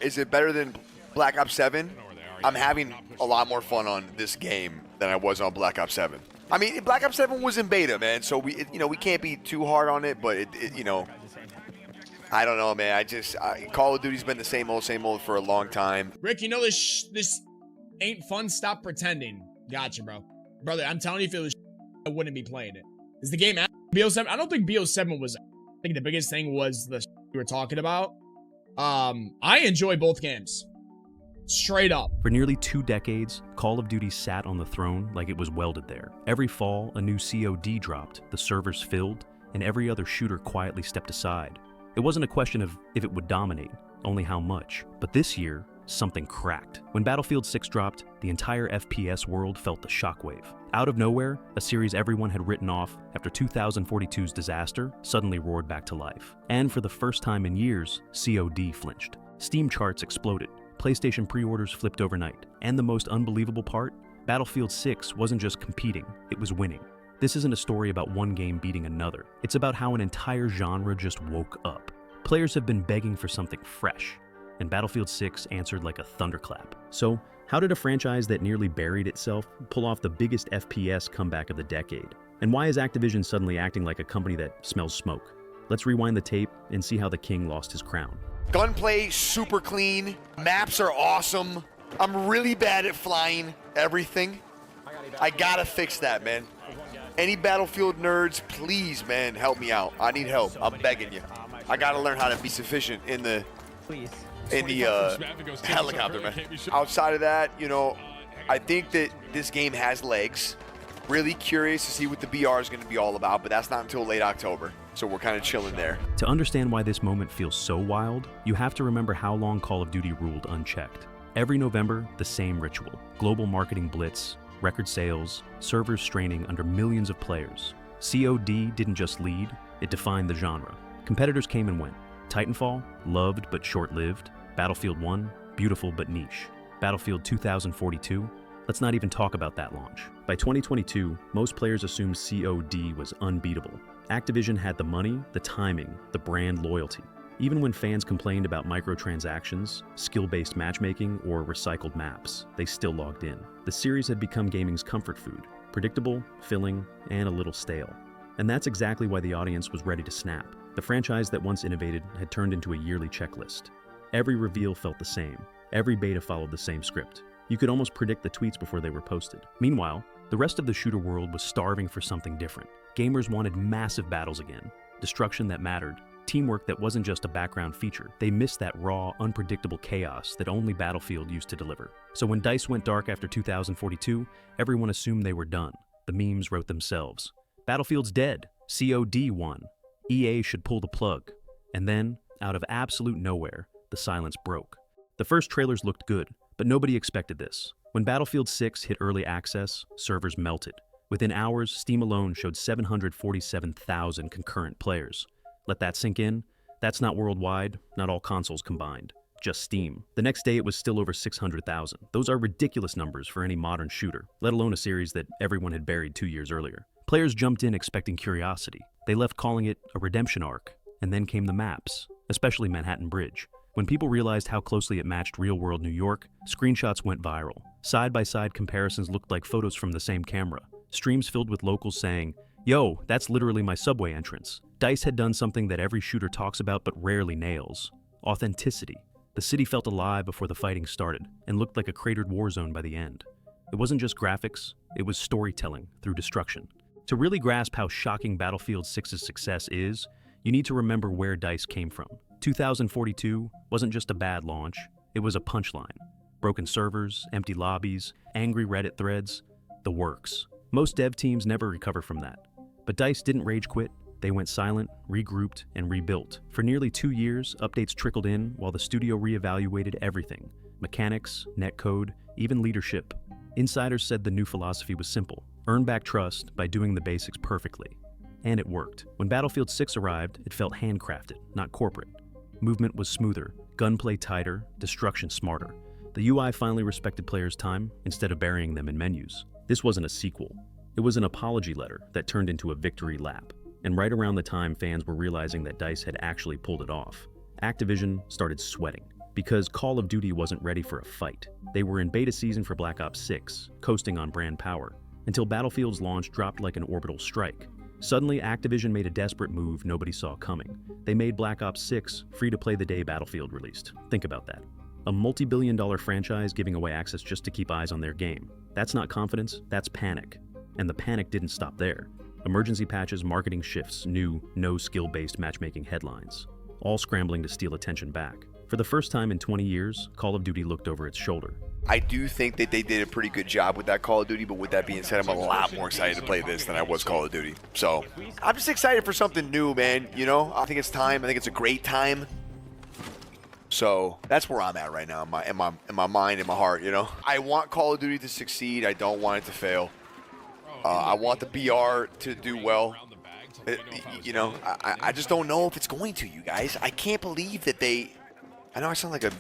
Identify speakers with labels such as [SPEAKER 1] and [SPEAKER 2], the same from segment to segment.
[SPEAKER 1] Is it better than Black Ops 7? I'm having a lot more fun on this game than I was on Black Ops 7. I mean, Black Ops 7 was in beta, man, so we can't be too hard on it, but I don't know, man. Call of Duty's been the same old for a long time.
[SPEAKER 2] Rick, you know this ain't fun. Stop pretending. Gotcha, bro. Brother, I'm telling you, if it was I wouldn't be playing it. Is the game BO7? I don't think BO7 was. I think the biggest thing was the we were talking about. I enjoy both games. Straight up.
[SPEAKER 3] For nearly 2 decades, Call of Duty sat on the throne like it was welded there. Every fall, a new COD dropped, the servers filled, and every other shooter quietly stepped aside. It wasn't a question of if it would dominate, only how much. But this year, something cracked. When Battlefield 6 dropped, the entire FPS world felt the shockwave. Out of nowhere, a series everyone had written off after 2042's disaster suddenly roared back to life. And for the first time in years, COD flinched. Steam charts exploded. PlayStation pre-orders flipped overnight. And the most unbelievable part? Battlefield 6 wasn't just competing, it was winning. This isn't a story about one game beating another. It's about how an entire genre just woke up. Players have been begging for something fresh, and Battlefield 6 answered like a thunderclap. So, how did a franchise that nearly buried itself pull off the biggest FPS comeback of the decade? And why is Activision suddenly acting like a company that smells smoke? Let's rewind the tape and see how the king lost his crown.
[SPEAKER 1] Gunplay, super clean. Maps are awesome. I'm really bad at flying everything. I gotta fix that, man. Any Battlefield nerds, please, man, help me out. I need help. I'm begging you. I gotta learn how to be sufficient in the helicopter, man. Outside of that, I think that this game has legs. Really curious to see what the BR is going to be all about, but that's not until late October. So we're kind of chilling there.
[SPEAKER 3] To understand why this moment feels so wild, you have to remember how long Call of Duty ruled unchecked. Every November, the same ritual. Global marketing blitz, record sales, servers straining under millions of players. COD didn't just lead, it defined the genre. Competitors came and went. Titanfall, loved but short-lived. Battlefield 1, beautiful but niche. Battlefield 2042, let's not even talk about that launch. By 2022, most players assumed COD was unbeatable. Activision had the money, the timing, the brand loyalty. Even when fans complained about microtransactions, skill-based matchmaking, or recycled maps, they still logged in. The series had become gaming's comfort food, predictable, filling, and a little stale. And that's exactly why the audience was ready to snap. The franchise that once innovated had turned into a yearly checklist. Every reveal felt the same. Every beta followed the same script. You could almost predict the tweets before they were posted. Meanwhile, the rest of the shooter world was starving for something different. Gamers wanted massive battles again, destruction that mattered, teamwork that wasn't just a background feature. They missed that raw, unpredictable chaos that only Battlefield used to deliver. So when DICE went dark after 2042, everyone assumed they were done. The memes wrote themselves. Battlefield's dead. COD won. EA should pull the plug. And then, out of absolute nowhere, the silence broke. The first trailers looked good, but nobody expected this. When Battlefield 6 hit early access, servers melted. Within hours, Steam alone showed 747,000 concurrent players. Let that sink in. That's not worldwide, not all consoles combined. Just Steam. The next day it was still over 600,000. Those are ridiculous numbers for any modern shooter, let alone a series that everyone had buried 2 years earlier. Players jumped in expecting curiosity. They left calling it a redemption arc, and then came the maps, especially Manhattan Bridge. When people realized how closely it matched real-world New York, screenshots went viral. Side-by-side comparisons looked like photos from the same camera. Streams filled with locals saying, "Yo, that's literally my subway entrance." DICE had done something that every shooter talks about but rarely nails. Authenticity. The city felt alive before the fighting started, and looked like a cratered war zone by the end. It wasn't just graphics, it was storytelling through destruction. To really grasp how shocking Battlefield 6's success is, you need to remember where DICE came from. 2042 wasn't just a bad launch, it was a punchline. Broken servers, empty lobbies, angry Reddit threads, the works. Most dev teams never recover from that. But DICE didn't rage quit. They went silent, regrouped, and rebuilt. For nearly 2 years, updates trickled in while the studio reevaluated everything. Mechanics, netcode, even leadership. Insiders said the new philosophy was simple. Earn back trust by doing the basics perfectly. And it worked. When Battlefield 6 arrived, it felt handcrafted, not corporate. Movement was smoother, gunplay tighter, destruction smarter. The UI finally respected players' time instead of burying them in menus. This wasn't a sequel. It was an apology letter that turned into a victory lap. And right around the time fans were realizing that DICE had actually pulled it off, Activision started sweating. because Call of Duty wasn't ready for a fight. They were in beta season for Black Ops 6, coasting on brand power, until Battlefield's launch dropped like an orbital strike. Suddenly, Activision made a desperate move nobody saw coming. They made Black Ops 6 free to play the day Battlefield released. Think about that. A multi-billion-dollar franchise giving away access just to keep eyes on their game. That's not confidence, that's panic. And the panic didn't stop there. Emergency patches, marketing shifts, new, no skill-based matchmaking headlines, all scrambling to steal attention back. For the first time in 20 years, Call of Duty looked over its shoulder.
[SPEAKER 1] I do think that they did a pretty good job with that Call of Duty, but with that being said, I'm a lot more excited to play this than I was Call of Duty. So I'm just excited for something new, man. You know, I think it's time. I think it's a great time. So that's where I'm at right now, in my mind, in my heart. You know, I want Call of Duty to succeed. I don't want it to fail. I want the BR to do well. You know, I just don't know if it's going to, you guys. I can't believe that they. I know I sound like a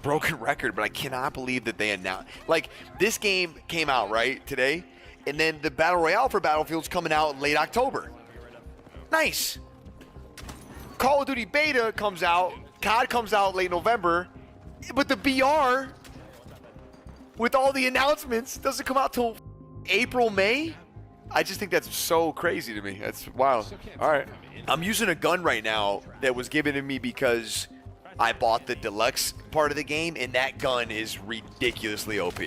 [SPEAKER 1] broken record, but I cannot believe that they announced. Like, this game came out, right, today, and then the Battle Royale for Battlefield's coming out in late October. Nice. Call of Duty Beta comes out, COD comes out late November, but the BR, with all the announcements, doesn't come out till April, May? I just think that's so crazy to me. That's wild. All right. I'm using a gun right now that was given to me because I bought the deluxe part of the game, and that gun is ridiculously OP.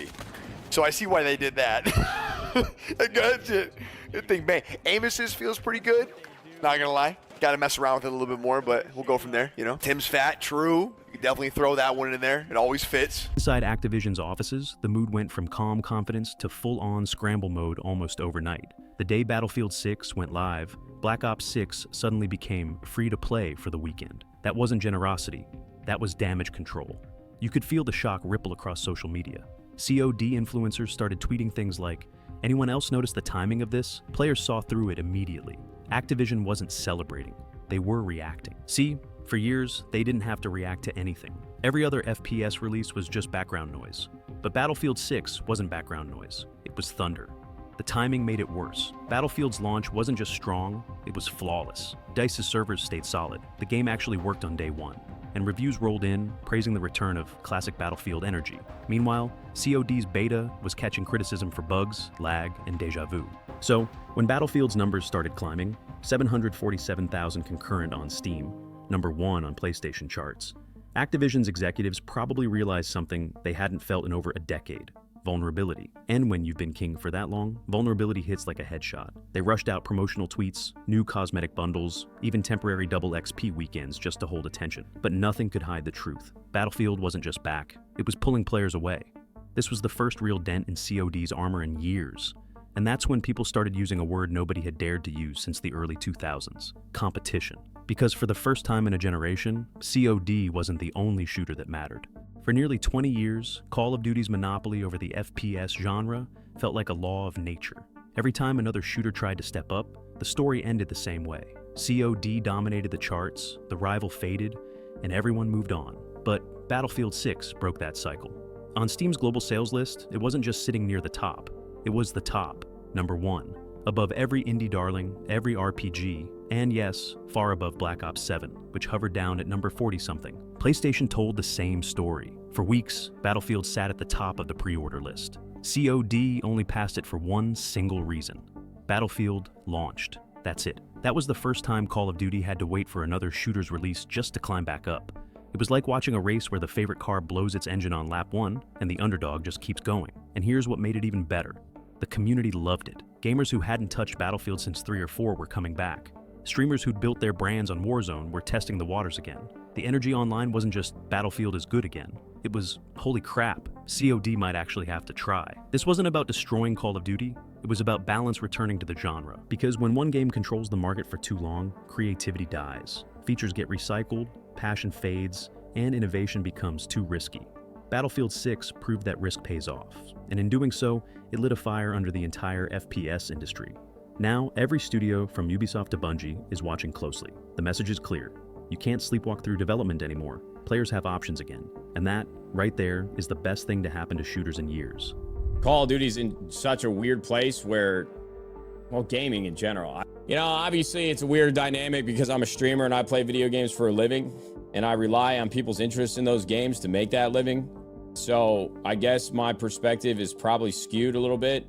[SPEAKER 1] So I see why they did that. That gun shit. Good thing, man. Aim assist feels pretty good. Not gonna lie. Got to mess around with it a little bit more, but we'll go from there. You know, Tim's fat. True. You can definitely throw that one in there. It always fits.
[SPEAKER 3] Inside Activision's offices, the mood went from calm confidence to full-on scramble mode almost overnight. The day Battlefield 6 went live, Black Ops 6 suddenly became free to play for the weekend. That wasn't generosity, that was damage control. You could feel the shock ripple across social media. COD influencers started tweeting things like, "Anyone else notice the timing of this?" Players saw through it immediately. Activision wasn't celebrating, they were reacting. See, for years, they didn't have to react to anything. Every other FPS release was just background noise. But Battlefield 6 wasn't background noise, it was thunder. The timing made it worse. Battlefield's launch wasn't just strong, it was flawless. DICE's servers stayed solid. The game actually worked on day one, and reviews rolled in, praising the return of classic Battlefield energy. Meanwhile, COD's beta was catching criticism for bugs, lag, and deja vu. So, when Battlefield's numbers started climbing, 747,000 concurrent on Steam, #1 on PlayStation charts, Activision's executives probably realized something they hadn't felt in over a decade. Vulnerability. And when you've been king for that long, vulnerability hits like a headshot. They rushed out promotional tweets, new cosmetic bundles, even temporary double XP weekends just to hold attention. But nothing could hide the truth. Battlefield wasn't just back, it was pulling players away. This was the first real dent in COD's armor in years. And that's when people started using a word nobody had dared to use since the early 2000s, competition. Because for the first time in a generation, COD wasn't the only shooter that mattered. For nearly 20 years, Call of Duty's monopoly over the FPS genre felt like a law of nature. Every time another shooter tried to step up, the story ended the same way. COD dominated the charts, the rival faded, and everyone moved on. But Battlefield 6 broke that cycle. On Steam's global sales list, it wasn't just sitting near the top. It was the top, #1, above every indie darling, every RPG, and yes, far above Black Ops 7, which hovered down at number 40-something. PlayStation told the same story. For weeks, Battlefield sat at the top of the pre-order list. COD only passed it for one single reason. Battlefield launched. That's it. That was the first time Call of Duty had to wait for another shooter's release just to climb back up. It was like watching a race where the favorite car blows its engine on lap 1 and the underdog just keeps going. And here's what made it even better. The community loved it. Gamers who hadn't touched Battlefield since 3 or 4 were coming back. Streamers who'd built their brands on Warzone were testing the waters again. The energy online wasn't just Battlefield is good again. It was, holy crap, COD might actually have to try. This wasn't about destroying Call of Duty, it was about balance returning to the genre. Because when one game controls the market for too long, creativity dies. Features get recycled, passion fades, and innovation becomes too risky. Battlefield 6 proved that risk pays off, and in doing so, it lit a fire under the entire FPS industry. Now, every studio, from Ubisoft to Bungie, is watching closely. The message is clear. You can't sleepwalk through development anymore. Players have options again. And that, right there, is the best thing to happen to shooters in years.
[SPEAKER 4] Call of Duty's in such a weird place where, well, gaming in general. You know, obviously it's a weird dynamic because I'm a streamer and I play video games for a living. and I rely on people's interest in those games to make that living. So I guess my perspective is probably skewed a little bit.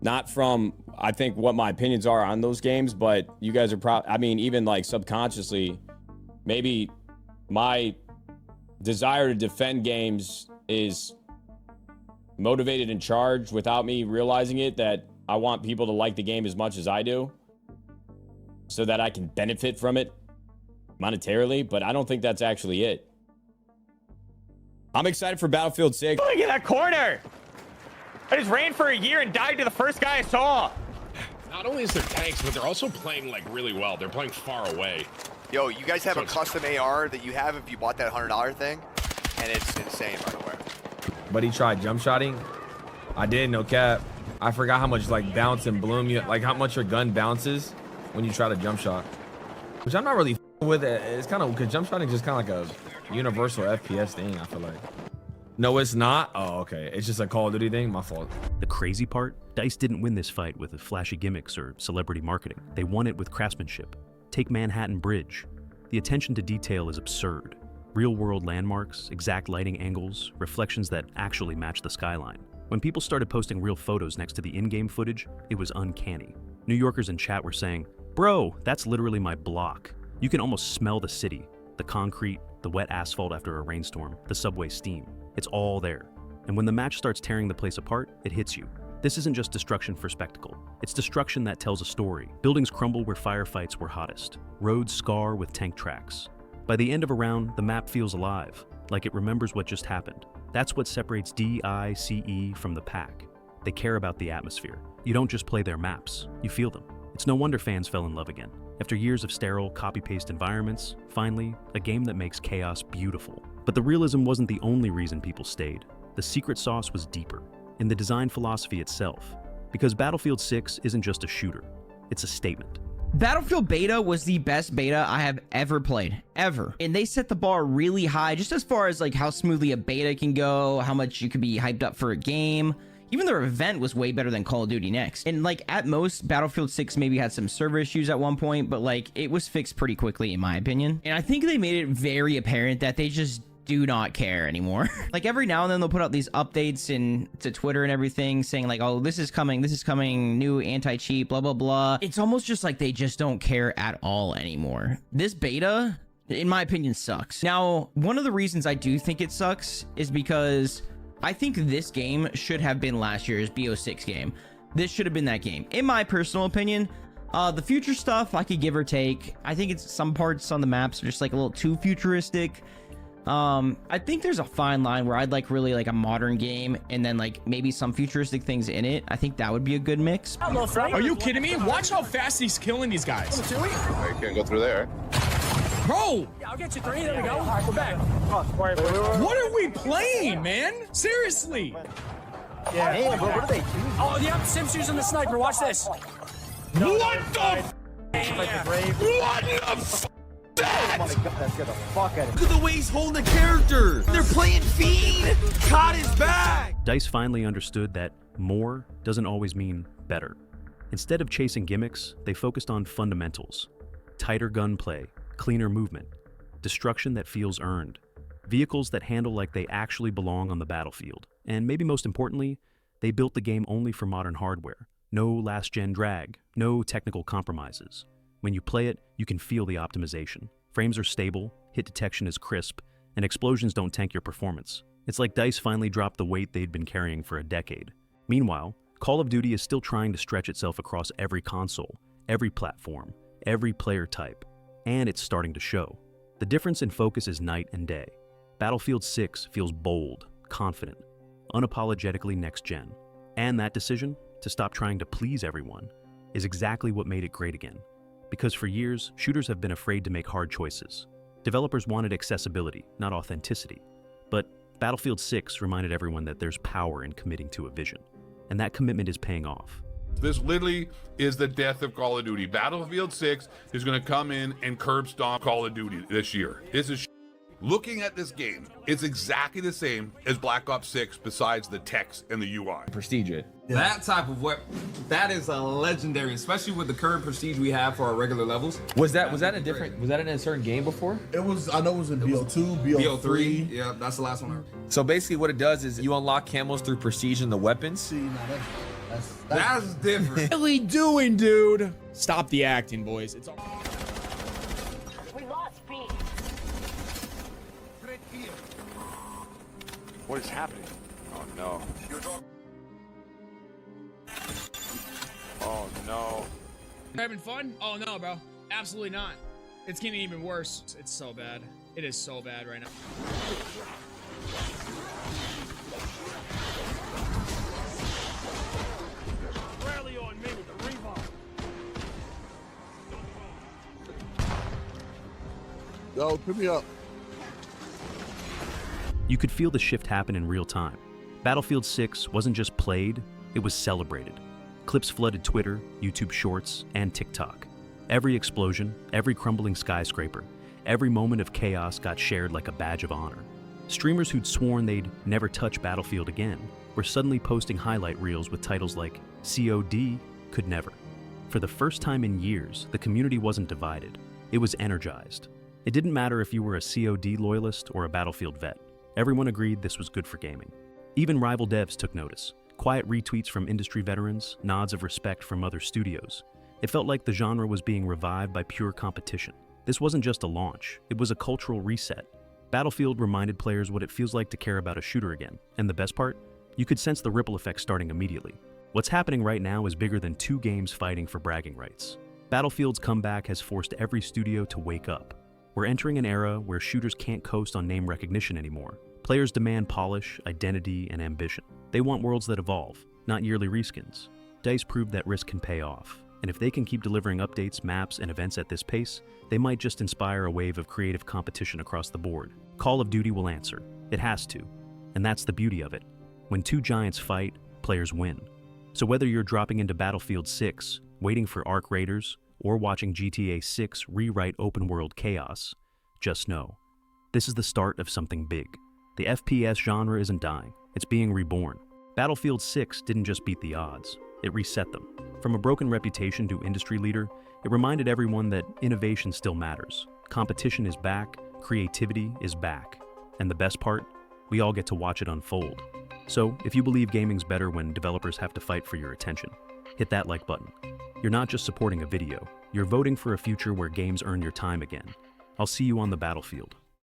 [SPEAKER 4] Not from, I think, what my opinions are on those games, but you guys are probably, I mean, even like subconsciously, maybe my desire to defend games is motivated and charged without me realizing it, that I want people to like the game as much as I do so that I can benefit from it monetarily, but I don't think that's actually it. I'm excited for Battlefield 6.
[SPEAKER 5] Look at that corner! I just ran for a year and died to the first guy I saw.
[SPEAKER 6] Not only is there tanks, but they're also playing like really well. They're playing far away.
[SPEAKER 1] Yo, you guys have a custom AR that you have if you bought that $100 thing, and it's insane, by the way.
[SPEAKER 7] But he tried jump shotting. I did, no cap. I forgot how much like bounce and bloom you, like how much your gun bounces when you try to jump shot. Which I'm not really with it. It's kind of, because jump shotting is just kind of like a universal FPS thing, I feel like. No, it's not. Oh, okay. It's just a Call of Duty thing. My fault.
[SPEAKER 3] The crazy part? DICE didn't win this fight with flashy gimmicks or celebrity marketing. They won it with craftsmanship. Take Manhattan Bridge. The attention to detail is absurd. Real-world landmarks, exact lighting angles, reflections that actually match the skyline. When people started posting real photos next to the in-game footage, it was uncanny. New Yorkers in chat were saying, "Bro, that's literally my block." You can almost smell the city, the concrete, the wet asphalt after a rainstorm, the subway steam. It's all there. And when the match starts tearing the place apart, it hits you. This isn't just destruction for spectacle. It's destruction that tells a story. Buildings crumble where firefights were hottest. Roads scar with tank tracks. By the end of a round, the map feels alive, like it remembers what just happened. That's what separates DICE from the pack. They care about the atmosphere. You don't just play their maps, you feel them. It's no wonder fans fell in love again. After years of sterile, copy-paste environments, finally, a game that makes chaos beautiful. But the realism wasn't the only reason people stayed. The secret sauce was deeper, in the design philosophy itself. Because Battlefield 6 isn't just a shooter, it's a statement.
[SPEAKER 8] Battlefield beta was the best beta I have ever played, ever. And they set the bar really high, just as far as like how smoothly a beta can go, how much you could be hyped up for a game. Even their event was way better than Call of Duty Next. And like at most, Battlefield 6 maybe had some server issues at one point, but like it was fixed pretty quickly in my opinion. And I think they made it very apparent that they just do not care anymore. Like every now and then they'll put out these updates to Twitter and everything saying like, oh, this is coming, new anti-cheat, blah, blah, blah. It's almost just like they just don't care at all anymore. This beta, in my opinion, sucks. Now, one of the reasons I do think it sucks is because I think this game should have been last year's BO6 game. This should have been that game. In my personal opinion, the future stuff I could give or take. I think it's some parts on the maps are just like a little too futuristic. I think there's a fine line where I'd like really like a modern game and then like maybe some futuristic things in it. I think that would be a good mix.
[SPEAKER 2] Are you kidding me? Watch how fast he's killing these guys.
[SPEAKER 9] You can't go through there.
[SPEAKER 2] Bro!
[SPEAKER 5] Yeah, I'll get you 3. There we go. All right, we're back.
[SPEAKER 2] What are we playing, man? Seriously.
[SPEAKER 5] Yeah, hey, bro, what are they doing? Oh, yep, Sim's using the sniper. Watch this.
[SPEAKER 6] What the f? What the f?
[SPEAKER 5] Oh my god, that scared the fuck out of me.
[SPEAKER 7] Look at the way he's holding the character. They're playing Fiend. Caught his back.
[SPEAKER 3] DICE finally understood that more doesn't always mean better. Instead of chasing gimmicks, they focused on fundamentals. Tighter gunplay, cleaner movement, destruction that feels earned, vehicles that handle like they actually belong on the battlefield. And maybe most importantly, they built the game only for modern hardware. No last-gen drag, no technical compromises. When you play it, you can feel the optimization. Frames are stable, hit detection is crisp, and explosions don't tank your performance. It's like DICE finally dropped the weight they'd been carrying for a decade. Meanwhile, Call of Duty is still trying to stretch itself across every console, every platform, every player type, and it's starting to show. The difference in focus is night and day. Battlefield 6 feels bold, confident, unapologetically next-gen. And that decision, to stop trying to please everyone, is exactly what made it great again. Because for years, shooters have been afraid to make hard choices. Developers wanted accessibility, not authenticity. But Battlefield 6 reminded everyone that there's power in committing to a vision. And that commitment is paying off.
[SPEAKER 10] This literally is the death of Call of Duty. Battlefield 6 is going to come in and curb stomp Call of Duty this year. This is looking at this game, it's exactly the same as Black Ops 6 besides the text and the UI.
[SPEAKER 7] Prestige it.
[SPEAKER 11] That type of that is a legendary, especially with the current prestige we have for our regular levels.
[SPEAKER 7] Was that in a certain game before?
[SPEAKER 12] It was, I know it was in BO2, BO3.
[SPEAKER 11] Yeah, that's the last one.
[SPEAKER 7] So basically what it does is you unlock camos through prestige and the weapons.
[SPEAKER 12] See, now
[SPEAKER 11] That's different.
[SPEAKER 2] What are we doing, dude? Stop the acting, boys. It's all.
[SPEAKER 13] We lost speed.
[SPEAKER 1] What is happening? Oh no. Oh no.
[SPEAKER 2] Having fun? Oh no, bro. Absolutely not. It's getting even worse. It's so bad. It is so bad right now.
[SPEAKER 13] Rally on me with the revive.
[SPEAKER 12] Yo, pick me up.
[SPEAKER 3] You could feel the shift happen in real time. Battlefield 6 wasn't just played, it was celebrated. Clips flooded Twitter, YouTube Shorts, and TikTok. Every explosion, every crumbling skyscraper, every moment of chaos got shared like a badge of honor. Streamers who'd sworn they'd never touch Battlefield again were suddenly posting highlight reels with titles like COD could never. For the first time in years, the community wasn't divided. It was energized. It didn't matter if you were a COD loyalist or a Battlefield vet. Everyone agreed this was good for gaming. Even rival devs took notice. Quiet retweets from industry veterans, nods of respect from other studios. It felt like the genre was being revived by pure competition. This wasn't just a launch, it was a cultural reset. Battlefield reminded players what it feels like to care about a shooter again. And the best part? You could sense the ripple effect starting immediately. What's happening right now is bigger than 2 games fighting for bragging rights. Battlefield's comeback has forced every studio to wake up. We're entering an era where shooters can't coast on name recognition anymore. Players demand polish, identity, and ambition. They want worlds that evolve, not yearly reskins. DICE proved that risk can pay off, and if they can keep delivering updates, maps, and events at this pace, they might just inspire a wave of creative competition across the board. Call of Duty will answer. It has to. And that's the beauty of it. When 2 giants fight, players win. So whether you're dropping into Battlefield 6, waiting for Arc Raiders, or watching GTA 6 rewrite open-world chaos, just know, this is the start of something big. The FPS genre isn't dying, it's being reborn. Battlefield 6 didn't just beat the odds, it reset them. From a broken reputation to industry leader, it reminded everyone that innovation still matters. Competition is back, creativity is back. And the best part? We all get to watch it unfold. So, if you believe gaming's better when developers have to fight for your attention, hit that like button. You're not just supporting a video, you're voting for a future where games earn your time again. I'll see you on the battlefield.